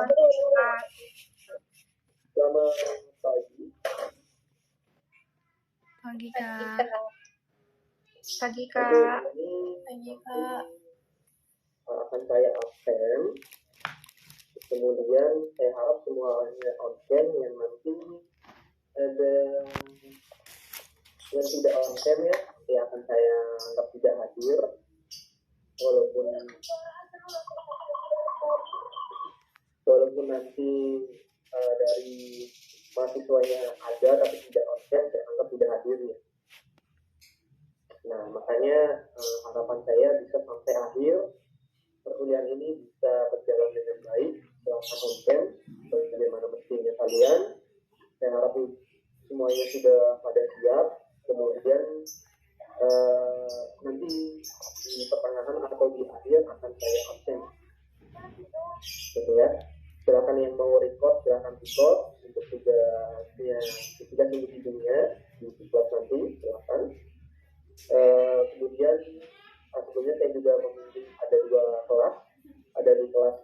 Selamat pagi. Pagi, Kak. Pagi, Kak. Pagi, Kak. Akan saya absen. Kemudian saya harap semuanya absen, yang nanti ada yang tidak absen ya, akan saya anggap tidak hadir. Walaupun nanti dari mahasiswanya ada tapi tidak absen, saya anggap tidak hadir ya. Nah, makanya harapan saya bisa sampai akhir perkuliahan ini bisa berjalan dengan baik selama konten bagaimana mestinya kalian. Saya harap semuanya sudah pada siap. Kemudian nanti di pertengahan atau di akhir akan saya absen, gitu ya. Silakan yang mau record silakan record untuk tugasnya ketika individunya di kelas nanti silakan. Kemudian sebelumnya saya juga memilih ada 2 kelas, ada di kelas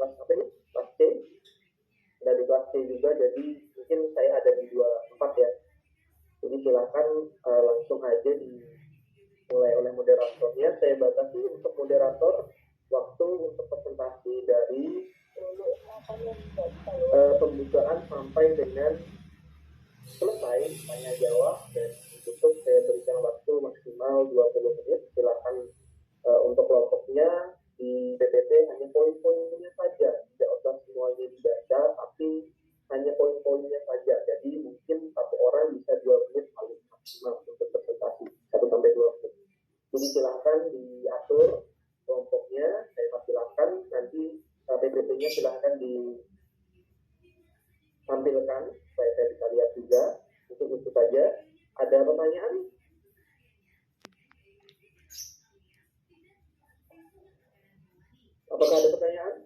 apa ini, kelas C, ada di kelas C juga, jadi mungkin saya ada di 2 tempat ya. Jadi silakan langsung aja dimulai oleh moderatornya. Saya batasi untuk moderator waktu untuk presentasi dari pembukaan sampai dengan selesai tanya jawab, dan tutup saya berikan waktu maksimal 20 menit. Silakan untuk kelompoknya di PPT hanya poin-poinnya saja, tidak usah semuanya dibaca, tapi hanya poin-poinnya saja. Jadi mungkin satu orang bisa 2 menit paling maksimal untuk presentasi, 1-2 menit. Jadi silakan diatur kelompoknya, saya persilahkan nanti PPT-nya silakan ditampilkan supaya saya bisa lihat juga. Untuk itu saja. Ada pertanyaan? Apakah ada pertanyaan?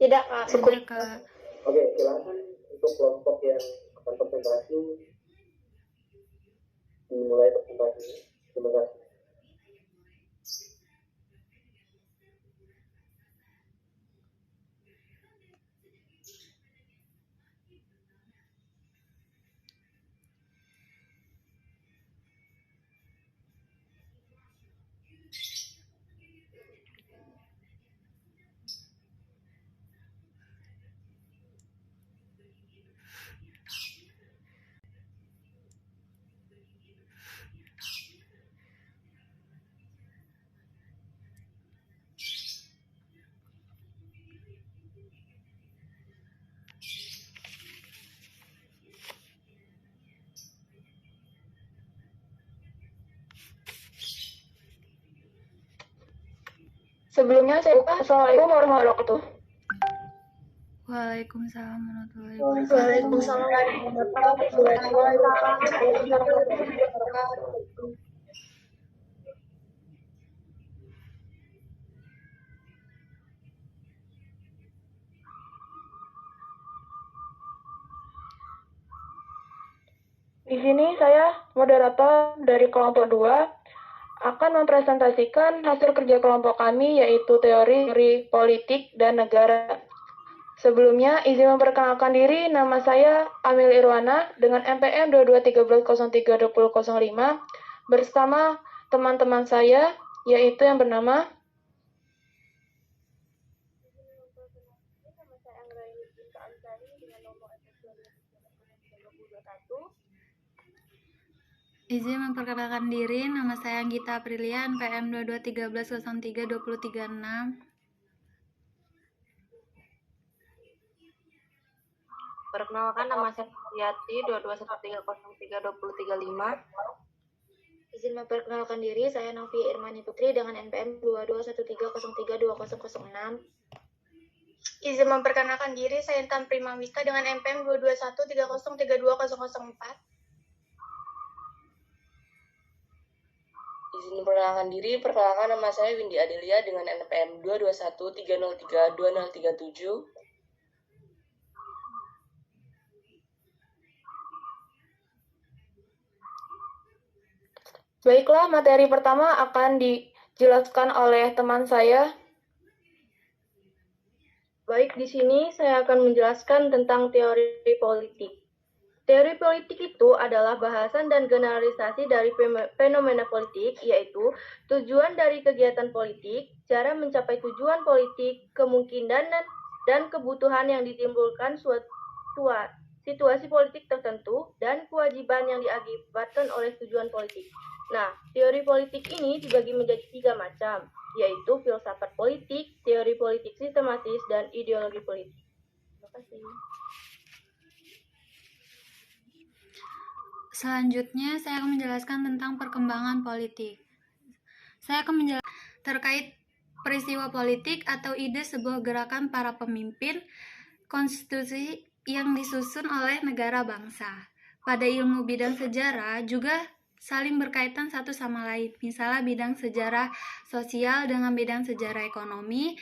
Tidak, Kak. Cukup, Kak. Oke, silakan untuk kelompok yang akan presentasi dimulai presentasinya. Terima kasih. Sebelumnya saya buka. Assalamualaikum warahmatullahi wabarakatuh. Waalaikumsalam warahmatullahi wabarakatuh. Waalaikumsalam warahmatullahi wabarakatuh. Di sini saya, moderator dari kelompok 2, akan mempresentasikan hasil kerja kelompok kami, yaitu teori politik dan negara. Sebelumnya, izin memperkenalkan diri, nama saya Amil Irwana dengan NPM 2213032005 bersama teman-teman saya, yaitu yang bernama Izin memperkenalkan diri, nama saya Anggita Aprilia, NPM 2213032036. Perkenalkan, nama saya Yati 2213032035. Izin memperkenalkan diri, saya Novi Irmani Putri dengan NPM 2213032006. Izin memperkenalkan diri, saya Intan Primawika dengan NPM 22130320004. Izin memperkenalkan diri, perkenalkan nama saya Windy Adelia dengan NPM 22130320037. Baiklah, materi pertama akan dijelaskan oleh teman saya. Baik, di sini saya akan menjelaskan tentang teori politik. Teori politik itu adalah bahasan dan generalisasi dari fenomena politik, yaitu tujuan dari kegiatan politik, cara mencapai tujuan politik, kemungkinan dan kebutuhan yang ditimbulkan suatu situasi politik tertentu, dan kewajiban yang diakibatkan oleh tujuan politik. Nah, teori politik ini dibagi menjadi 3 macam, yaitu filsafat politik, teori politik sistematis, dan ideologi politik. Terima kasih. Selanjutnya, saya akan menjelaskan tentang perkembangan politik. Saya akan menjelaskan terkait peristiwa politik atau ide sebuah gerakan para pemimpin konstitusi yang disusun oleh negara bangsa. Pada ilmu bidang sejarah juga saling berkaitan satu sama lain. Misalnya bidang sejarah sosial dengan bidang sejarah ekonomi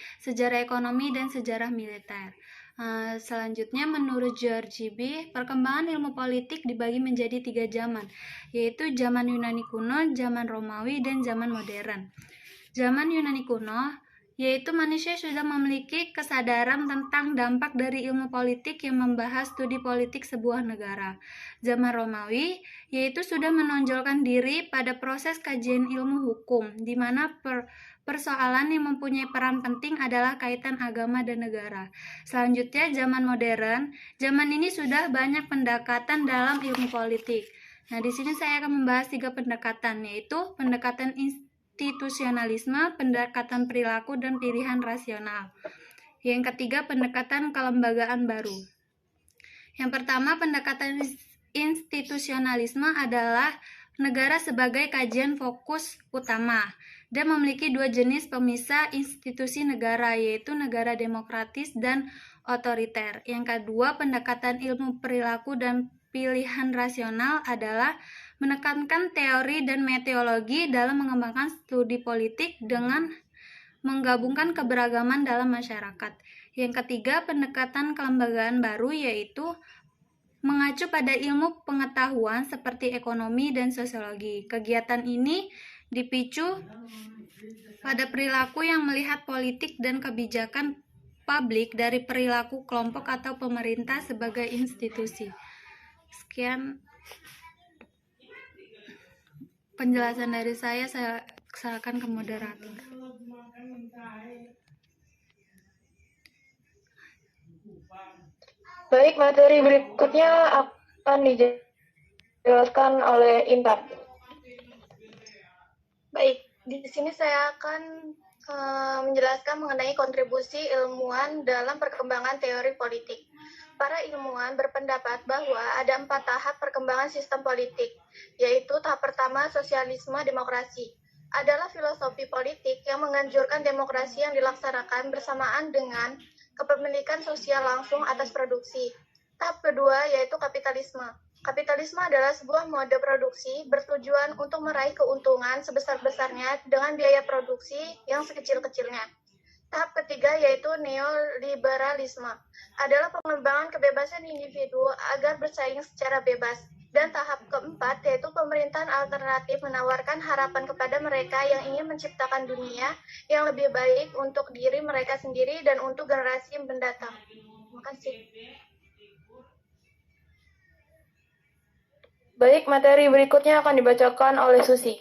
dan sejarah militer. Selanjutnya, menurut George B., perkembangan ilmu politik dibagi menjadi 3 zaman, yaitu zaman Yunani kuno, zaman Romawi, dan zaman modern. Zaman Yunani kuno, yaitu manusia sudah memiliki kesadaran tentang dampak dari ilmu politik yang membahas studi politik sebuah negara. Zaman Romawi, yaitu sudah menonjolkan diri pada proses kajian ilmu hukum, di mana persoalan yang mempunyai peran penting adalah kaitan agama dan negara. Selanjutnya, zaman modern. Zaman ini sudah banyak pendekatan dalam ilmu politik. Nah, di sini saya akan membahas 3 pendekatan, yaitu pendekatan institusionalisme, pendekatan perilaku, dan pilihan rasional. Yang ketiga, pendekatan kelembagaan baru. Yang pertama, pendekatan institusionalisme adalah negara sebagai kajian fokus utama dan memiliki 2 jenis pemisah institusi negara, yaitu negara demokratis dan otoriter. Yang kedua, pendekatan ilmu perilaku dan pilihan rasional adalah menekankan teori dan metodologi dalam mengembangkan studi politik dengan menggabungkan keberagaman dalam masyarakat. Yang ketiga, pendekatan kelembagaan baru, yaitu mengacu pada ilmu pengetahuan seperti ekonomi dan sosiologi. Kegiatan ini dipicu pada perilaku yang melihat politik dan kebijakan publik dari perilaku kelompok atau pemerintah sebagai institusi. Sekian penjelasan dari saya serahkan ke moderator. Baik, materi berikutnya akan dijelaskan oleh Intan. Baik, di sini saya akan menjelaskan mengenai kontribusi ilmuwan dalam perkembangan teori politik. Para ilmuwan berpendapat bahwa ada 4 tahap perkembangan sistem politik, yaitu tahap pertama, sosialisme demokrasi. Adalah filosofi politik yang menganjurkan demokrasi yang dilaksanakan bersamaan dengan kepemilikan sosial langsung atas produksi. Tahap kedua yaitu kapitalisme. Kapitalisme adalah sebuah mode produksi bertujuan untuk meraih keuntungan sebesar-besarnya dengan biaya produksi yang sekecil-kecilnya. Tahap ketiga yaitu neoliberalisme. Adalah pengembangan kebebasan individu agar bersaing secara bebas. Dan tahap keempat yaitu pemerintahan alternatif menawarkan harapan kepada mereka yang ingin menciptakan dunia yang lebih baik untuk diri mereka sendiri dan untuk generasi mendatang. Terima kasih. Baik, materi berikutnya akan dibacakan oleh Susi.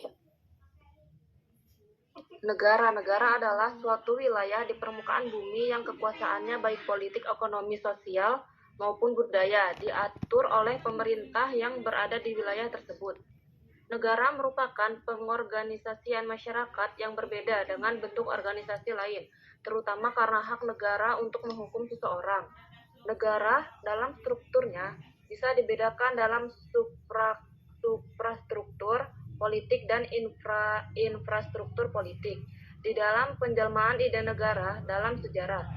Negara-negara adalah suatu wilayah di permukaan bumi yang kekuasaannya baik politik, ekonomi, sosial, maupun budaya diatur oleh pemerintah yang berada di wilayah tersebut. Negara merupakan pengorganisasian masyarakat yang berbeda dengan bentuk organisasi lain, terutama karena hak negara untuk menghukum seseorang. Negara dalam strukturnya bisa dibedakan dalam suprastruktur politik dan infrastruktur politik. Di dalam penjelmaan ide negara dalam sejarah,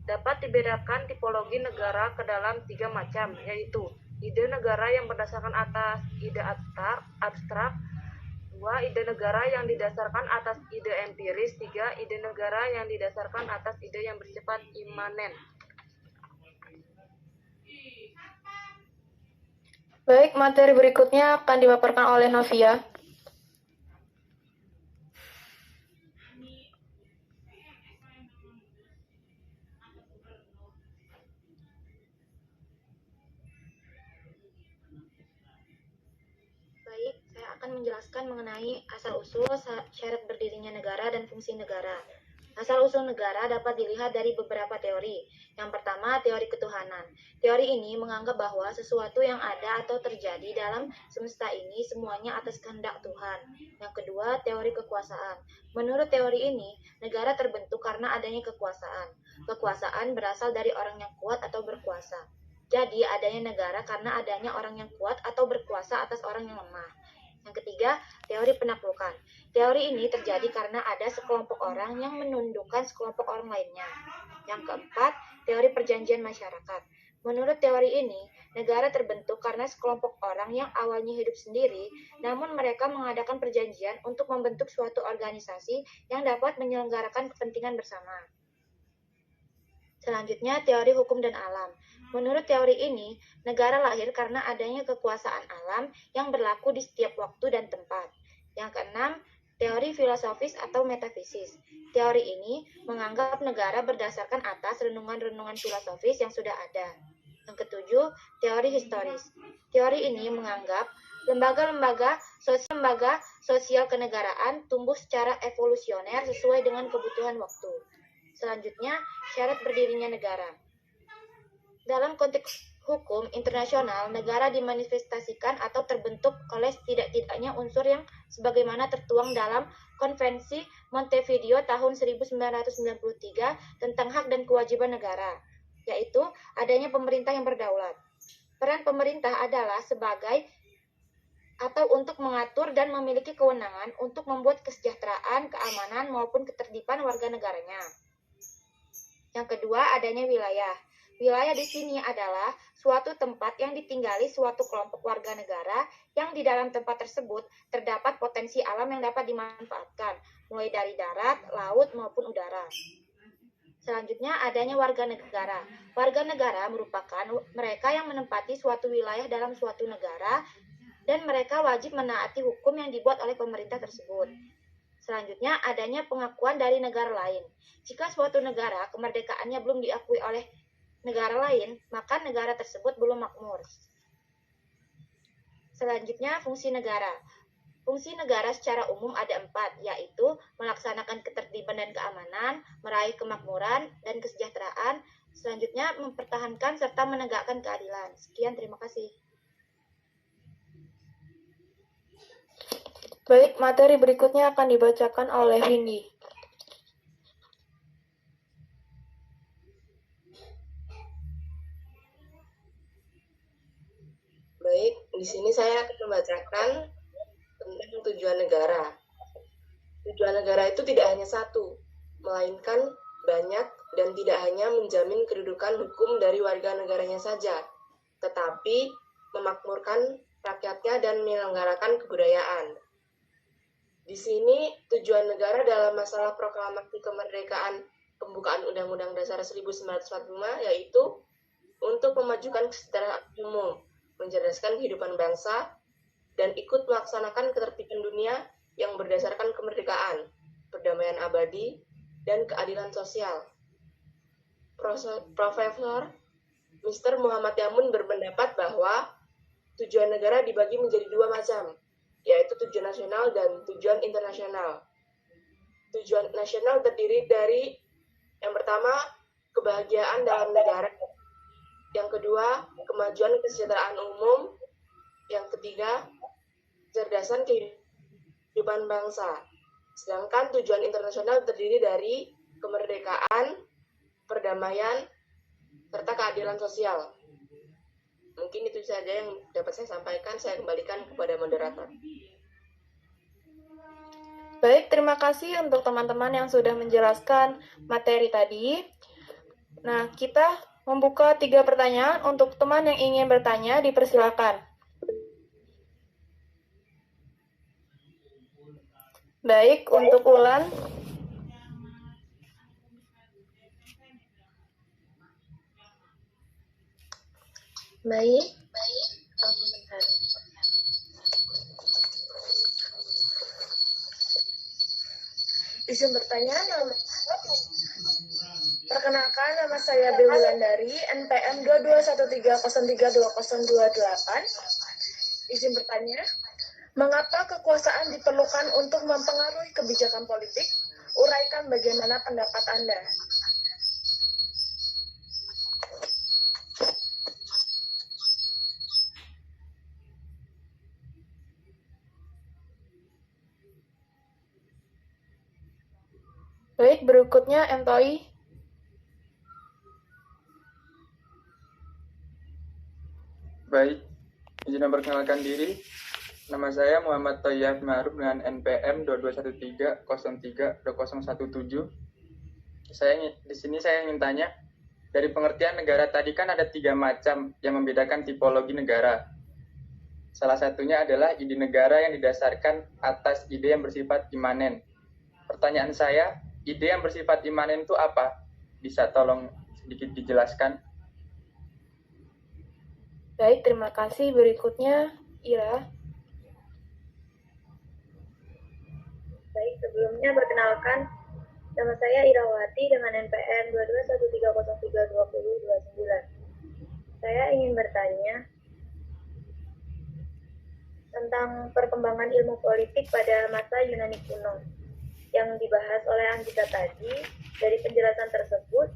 dapat dibedakan tipologi negara ke dalam 3 macam, yaitu ide negara yang berdasarkan atas ide abstrak, 2. Ide negara yang didasarkan atas ide empiris, 3. Ide negara yang didasarkan atas ide yang bersifat imanen. Baik, materi berikutnya akan dipaparkan oleh Novia. akan menjelaskan mengenai asal-usul, syarat berdirinya negara, dan fungsi negara. Asal-usul negara dapat dilihat dari beberapa teori. Yang pertama, teori ketuhanan. Teori ini menganggap bahwa sesuatu yang ada atau terjadi dalam semesta ini semuanya atas kehendak Tuhan. Yang kedua, teori kekuasaan. Menurut teori ini, negara terbentuk karena adanya kekuasaan. Kekuasaan berasal dari orang yang kuat atau berkuasa. Jadi, adanya negara karena adanya orang yang kuat atau berkuasa atas orang yang lemah. Yang ketiga, teori penaklukan. Teori ini terjadi karena ada sekelompok orang yang menundukkan sekelompok orang lainnya. Yang keempat, teori perjanjian masyarakat. Menurut teori ini, negara terbentuk karena sekelompok orang yang awalnya hidup sendiri, namun mereka mengadakan perjanjian untuk membentuk suatu organisasi yang dapat menyelenggarakan kepentingan bersama. Selanjutnya, teori hukum dan alam. Menurut teori ini, negara lahir karena adanya kekuasaan alam yang berlaku di setiap waktu dan tempat. Yang keenam, teori filosofis atau metafisis. Teori ini menganggap negara berdasarkan atas renungan-renungan filosofis yang sudah ada. Yang ketujuh, teori historis. Teori ini menganggap lembaga-lembaga sosial kenegaraan tumbuh secara evolusioner sesuai dengan kebutuhan waktu. Selanjutnya, syarat berdirinya negara. Dalam konteks hukum internasional, negara dimanifestasikan atau terbentuk oleh setidak-tidaknya unsur yang sebagaimana tertuang dalam Konvensi Montevideo tahun 1993 tentang hak dan kewajiban negara, yaitu adanya pemerintah yang berdaulat. Peran pemerintah adalah sebagai atau untuk mengatur dan memiliki kewenangan untuk membuat kesejahteraan, keamanan, maupun ketertiban warga negaranya. Yang kedua, adanya wilayah. Wilayah di sini adalah suatu tempat yang ditinggali suatu kelompok warga negara yang di dalam tempat tersebut terdapat potensi alam yang dapat dimanfaatkan, mulai dari darat, laut, maupun udara. Selanjutnya, adanya warga negara. Warga negara merupakan mereka yang menempati suatu wilayah dalam suatu negara dan mereka wajib menaati hukum yang dibuat oleh pemerintah tersebut. Selanjutnya, adanya pengakuan dari negara lain. Jika suatu negara kemerdekaannya belum diakui oleh negara lain, maka negara tersebut belum makmur. Selanjutnya, fungsi negara. Fungsi negara secara umum ada 4, yaitu melaksanakan ketertiban dan keamanan, meraih kemakmuran dan kesejahteraan, selanjutnya mempertahankan serta menegakkan keadilan. Sekian, terima kasih. Baik, materi berikutnya akan dibacakan oleh Windy. Baik, di sini saya akan membacakan tentang tujuan negara. Tujuan negara itu tidak hanya satu, melainkan banyak dan tidak hanya menjamin kedudukan hukum dari warga negaranya saja, tetapi memakmurkan rakyatnya dan menyelenggarakan kebudayaan. Di sini tujuan negara dalam masalah proklamasi kemerdekaan pembukaan Undang-Undang Dasar 1945 yaitu untuk memajukan kesejahteraan umum, mencerdaskan kehidupan bangsa, dan ikut melaksanakan ketertiban dunia yang berdasarkan kemerdekaan, perdamaian abadi, dan keadilan sosial. Profesor Mr. Muhammad Yamun berpendapat bahwa tujuan negara dibagi menjadi 2 macam, yaitu tujuan nasional dan tujuan internasional. Tujuan nasional terdiri dari yang pertama, kebahagiaan dalam negara. Yang kedua, kemajuan kesejahteraan umum. Yang ketiga, kecerdasan kehidupan bangsa. Sedangkan tujuan internasional terdiri dari kemerdekaan, perdamaian, serta keadilan sosial. Mungkin itu saja yang dapat saya sampaikan. Saya kembalikan kepada moderator. Baik, terima kasih untuk teman-teman yang sudah menjelaskan materi tadi. Nah, kita membuka 3 pertanyaan. Untuk teman yang ingin bertanya, dipersilakan. Baik, untuk Ulan. Baik. Izin bertanya, perkenalkan nama saya Dewi Wulandari, NPM 2213032028. Izin bertanya, Mengapa kekuasaan diperlukan untuk mempengaruhi kebijakan politik? Uraikan bagaimana pendapat Anda. Baik, berikutnya Entoi. Baik, izin memperkenalkan diri. Nama saya Muhammad Thoyyab Ma'ruf dengan NPM 2213032017. Di sini saya ingin tanya, dari pengertian negara tadi kan ada 3 macam yang membedakan tipologi negara. Salah satunya adalah ide negara yang didasarkan atas ide yang bersifat imanen. Pertanyaan saya, ide yang bersifat imanen itu apa? Bisa tolong sedikit dijelaskan? Baik, terima kasih. Berikutnya Ira. Baik, sebelumnya perkenalkan, nama saya Irawati dengan NPM 2213032029. Saya ingin bertanya tentang perkembangan ilmu politik pada masa Yunani kuno. Yang dibahas oleh Anggita tadi, dari penjelasan tersebut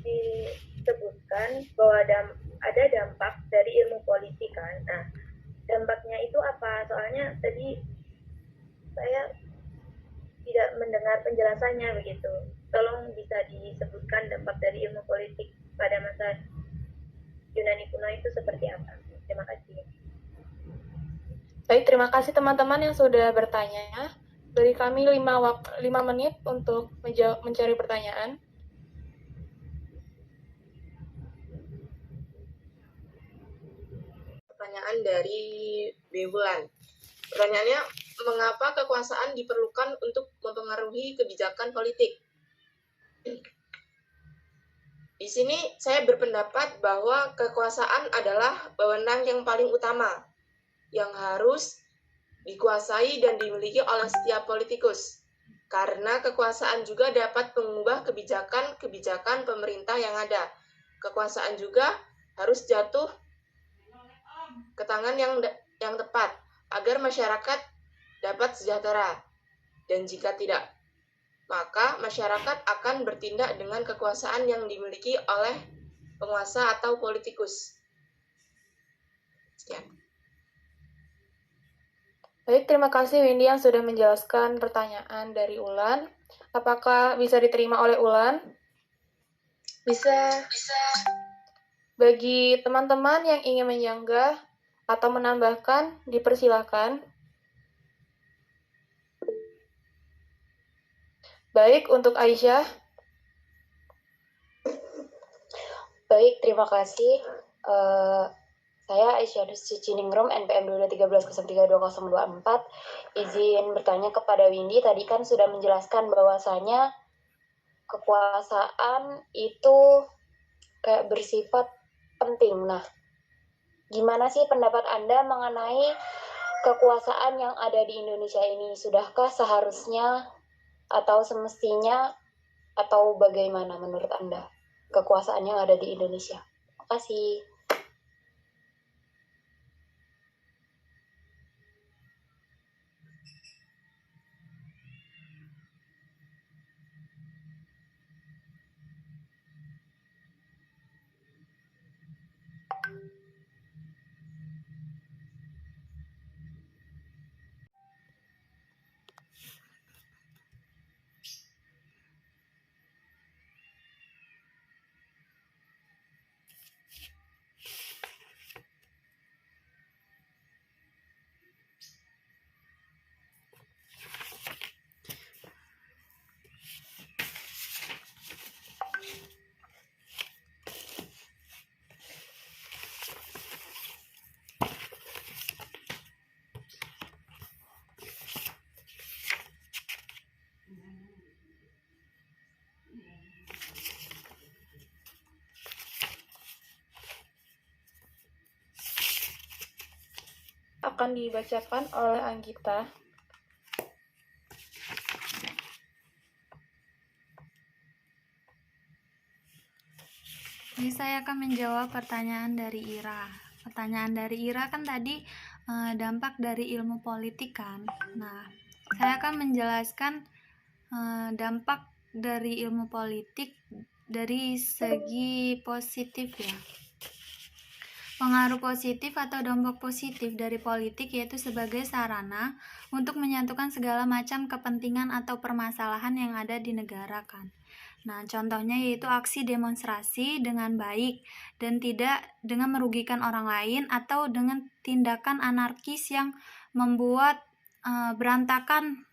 disebutkan bahwa ada dampak dari ilmu politik kan. Nah, dampaknya itu apa? Soalnya tadi saya tidak mendengar penjelasannya begitu. Tolong bisa disebutkan dampak dari ilmu politik pada masa Yunani kuno itu seperti apa? Terima kasih. Baik, terima kasih teman-teman yang sudah bertanya. Beri kami 5 menit untuk mencari pertanyaan. Pertanyaan dari Bewulan. Pertanyaannya, mengapa kekuasaan diperlukan untuk mempengaruhi kebijakan politik? Di sini saya berpendapat bahwa kekuasaan adalah wewenang yang paling utama yang harus dikuasai dan dimiliki oleh setiap politikus. Karena kekuasaan juga dapat mengubah kebijakan pemerintah yang ada. Kekuasaan juga harus jatuh ke tangan yang tepat agar masyarakat dapat sejahtera. Dan jika tidak, maka masyarakat akan bertindak dengan kekuasaan yang dimiliki oleh penguasa atau politikus. Sekian. Baik, terima kasih Windy yang sudah menjelaskan pertanyaan dari Ulan. Apakah bisa diterima oleh Ulan? Bisa. Bagi teman-teman yang ingin menyanggah atau menambahkan, dipersilakan. Baik, untuk Aisyah. Baik, terima kasih. Saya Aisyah Ciciningrum, NPM 2013032024. Izin bertanya kepada Windy, tadi kan sudah menjelaskan bahwasanya kekuasaan itu kayak bersifat penting. Nah, gimana sih pendapat Anda mengenai kekuasaan yang ada di Indonesia ini? Sudahkah seharusnya atau semestinya atau bagaimana menurut Anda kekuasaan yang ada di Indonesia? Terima kasih. Akan dibacakan oleh Anggita. Jadi saya akan menjawab pertanyaan dari Ira. Pertanyaan dari Ira kan tadi dampak dari ilmu politik kan. Nah, saya akan menjelaskan dampak dari ilmu politik dari segi positif ya. Pengaruh positif atau dampak positif dari politik yaitu sebagai sarana untuk menyatukan segala macam kepentingan atau permasalahan yang ada di negara kan. Nah, contohnya yaitu aksi demonstrasi dengan baik dan tidak dengan merugikan orang lain atau dengan tindakan anarkis yang membuat berantakan,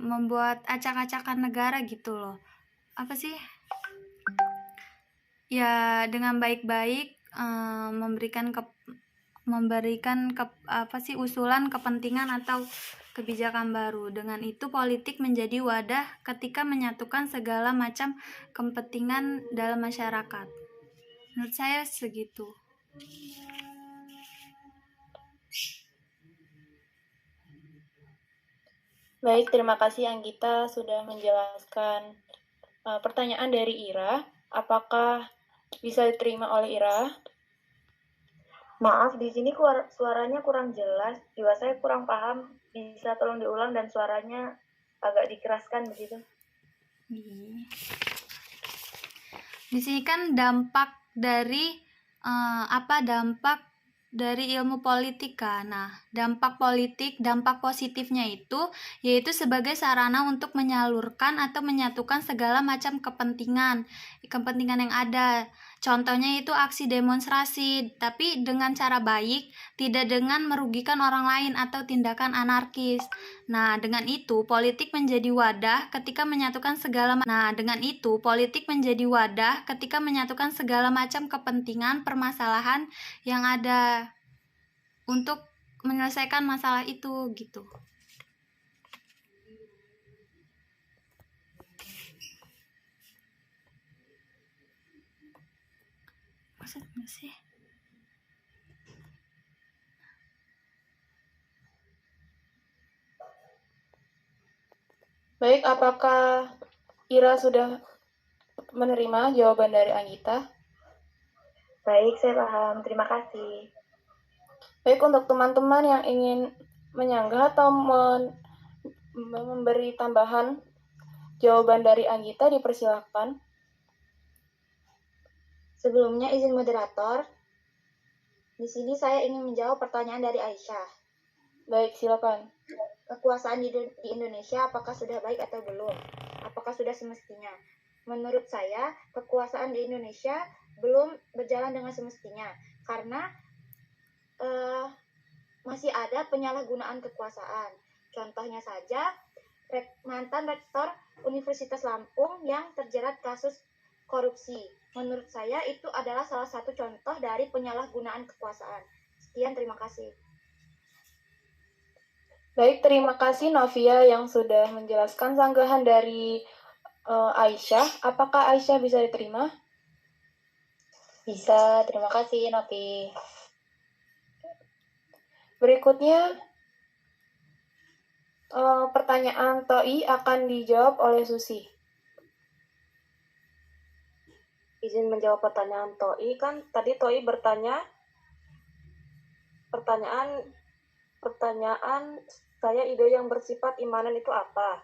membuat acak-acakan negara gitu loh. Apa sih? Ya, dengan baik-baik memberikan usulan kepentingan atau kebijakan baru. Dengan itu politik menjadi wadah ketika menyatukan segala macam kepentingan dalam masyarakat. Menurut saya segitu. Baik, terima kasih Anggita sudah menjelaskan pertanyaan dari Ira. Apakah bisa diterima oleh Ira? Maaf, di sini suaranya kurang jelas. Jiwa saya kurang paham. Bisa tolong diulang dan suaranya agak dikeraskan begitu. Di sini kan dampak dari dampak dari ilmu politika. Nah, dampak positifnya itu yaitu sebagai sarana untuk menyalurkan atau menyatukan segala macam kepentingan yang ada. Contohnya itu aksi demonstrasi, tapi dengan cara baik, tidak dengan merugikan orang lain atau tindakan anarkis. Nah, dengan itu politik menjadi wadah ketika menyatukan segala macam kepentingan permasalahan yang ada untuk menyelesaikan masalah itu gitu. Maksudnya sih? Baik, apakah Ira sudah menerima jawaban dari Anggita? Baik, saya paham. Terima kasih. Baik, untuk teman-teman yang ingin menyanggah atau memberi tambahan jawaban dari Anggita, dipersilakan. Sebelumnya izin moderator. Di sini saya ingin menjawab pertanyaan dari Aisyah. Baik, silakan. Kekuasaan di Indonesia apakah sudah baik atau belum? Apakah sudah semestinya? Menurut saya, kekuasaan di Indonesia belum berjalan dengan semestinya karena masih ada penyalahgunaan kekuasaan. Contohnya saja, mantan rektor Universitas Lampung yang terjerat kasus korupsi. Menurut saya itu adalah salah satu contoh dari penyalahgunaan kekuasaan. Sekian, terima kasih. Baik, terima kasih Novia yang sudah menjelaskan sanggahan dari Aisyah. Apakah Aisyah bisa diterima? Bisa, terima kasih Novi. Berikutnya, pertanyaan Toi akan dijawab oleh Susi. Izin menjawab pertanyaan Toi, kan tadi Toi bertanya pertanyaan saya, ide yang bersifat imanen itu apa?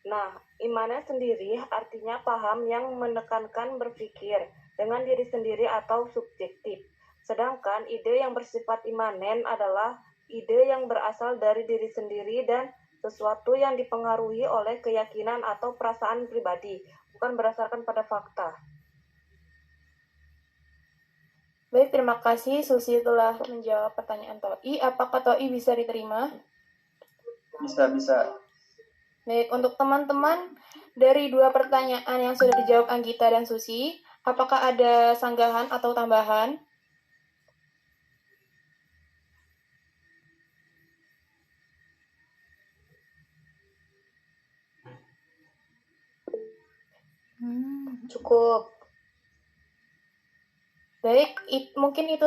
Nah, imanen sendiri artinya paham yang menekankan berpikir dengan diri sendiri atau subjektif. Sedangkan ide yang bersifat imanen adalah ide yang berasal dari diri sendiri dan sesuatu yang dipengaruhi oleh keyakinan atau perasaan pribadi, bukan berdasarkan pada fakta. Baik, terima kasih Susi telah menjawab pertanyaan Toi. Apakah Toi bisa diterima? Bisa. Baik, untuk teman-teman dari dua pertanyaan yang sudah dijawab Anggita dan Susi, apakah ada sanggahan atau tambahan? Cukup. Baik, mungkin itu